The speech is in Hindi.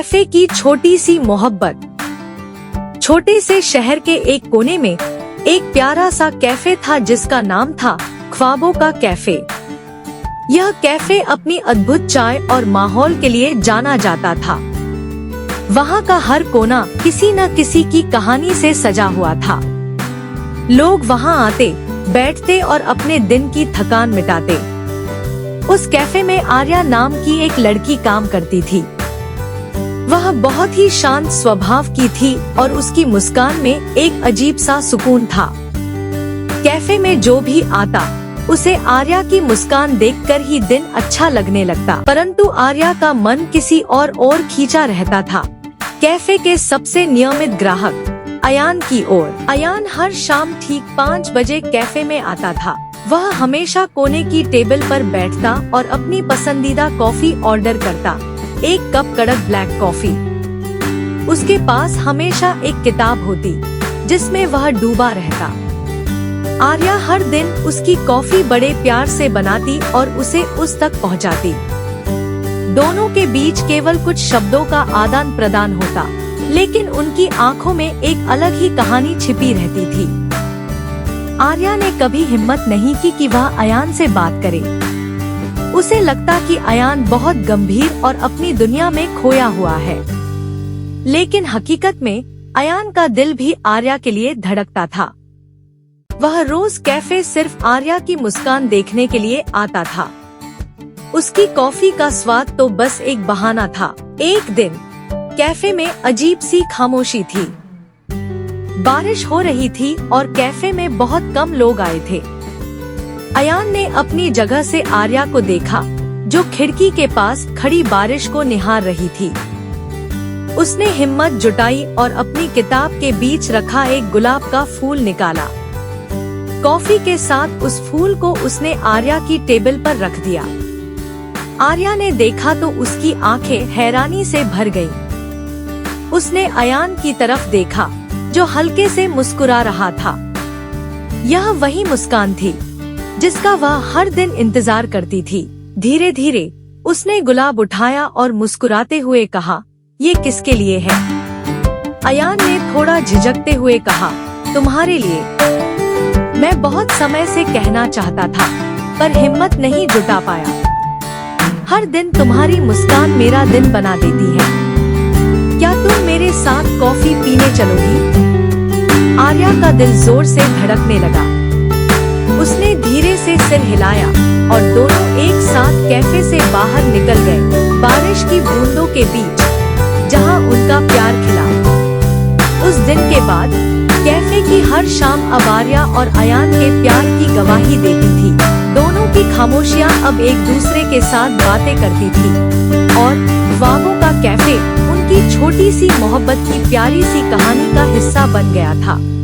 कैफे की छोटी सी मोहब्बत। छोटे से शहर के एक कोने में एक प्यारा सा कैफे था जिसका नाम था ख्वाबों का कैफे। यह कैफे अपनी अद्भुत चाय और माहौल के लिए जाना जाता था। वहाँ का हर कोना किसी न किसी की कहानी से सजा हुआ था। लोग वहाँ आते, बैठते और अपने दिन की थकान मिटाते। उस कैफे में आर्या नाम की एक लड़की काम करती थी। वह बहुत ही शांत स्वभाव की थी और उसकी मुस्कान में एक अजीब सा सुकून था। कैफे में जो भी आता उसे आर्या की मुस्कान देखकर ही दिन अच्छा लगने लगता। परंतु आर्या का मन किसी और खींचा रहता था। कैफे के सबसे नियमित ग्राहक अयान की ओर। अयान हर शाम ठीक 5 बजे कैफे में आता था। वह हमेशा कोने की टेबल पर बैठता और अपनी पसंदीदा कॉफी ऑर्डर करता, एक कप कड़क ब्लैक कॉफी। उसके पास हमेशा एक किताब होती जिसमें वह डूबा रहता। आर्या हर दिन उसकी कॉफी बड़े प्यार से बनाती और उसे उस तक पहुंचाती। दोनों के बीच केवल कुछ शब्दों का आदान प्रदान होता, लेकिन उनकी आंखों में एक अलग ही कहानी छिपी रहती थी। आर्या ने कभी हिम्मत नहीं की कि वह अयान से बात करे। उसे लगता कि अयान बहुत गंभीर और अपनी दुनिया में खोया हुआ है। लेकिन हकीकत में अयान का दिल भी आर्या के लिए धड़कता था। वह रोज कैफे सिर्फ आर्या की मुस्कान देखने के लिए आता था। उसकी कॉफी का स्वाद तो बस एक बहाना था। एक दिन कैफे में अजीब सी खामोशी थी। बारिश हो रही थी और कैफे में बहुत कम लोग आए थे। अयान ने अपनी जगह से आर्या को देखा, जो खिड़की के पास खड़ी बारिश को निहार रही थी। उसने हिम्मत जुटाई और अपनी किताब के बीच रखा एक गुलाब का फूल निकाला। कॉफी के साथ उस फूल को उसने आर्या की टेबल पर रख दिया। आर्या ने देखा तो उसकी आंखें हैरानी से भर गईं। उसने अयान की तरफ देखा, जो हल्के से मुस्कुरा रहा था। यह वही मुस्कान थी जिसका वह हर दिन इंतजार करती थी। धीरे धीरे उसने गुलाब उठाया और मुस्कुराते हुए कहा, ये किसके लिए है? अयान ने थोड़ा झिझकते हुए कहा, तुम्हारे लिए। मैं बहुत समय से कहना चाहता था, पर हिम्मत नहीं जुटा पाया। हर दिन तुम्हारी मुस्कान मेरा दिन बना देती है। क्या तुम मेरे साथ कॉफी पीने चलोगी? आर्या का दिल जोर से धड़कने लगा। उसने धीरे से सिर हिलाया और दोनों एक साथ कैफे से बाहर निकल गए, बारिश की बूंदों के बीच जहां उनका प्यार खिला। उस दिन के बाद कैफे की हर शाम अब आर्या और अयान के प्यार की गवाही देती थी। दोनों की खामोशियां अब एक दूसरे के साथ बातें करती थी और ख्वाबों का कैफे उनकी छोटी सी मोहब्बत की प्यारी सी कहानी का हिस्सा बन गया था।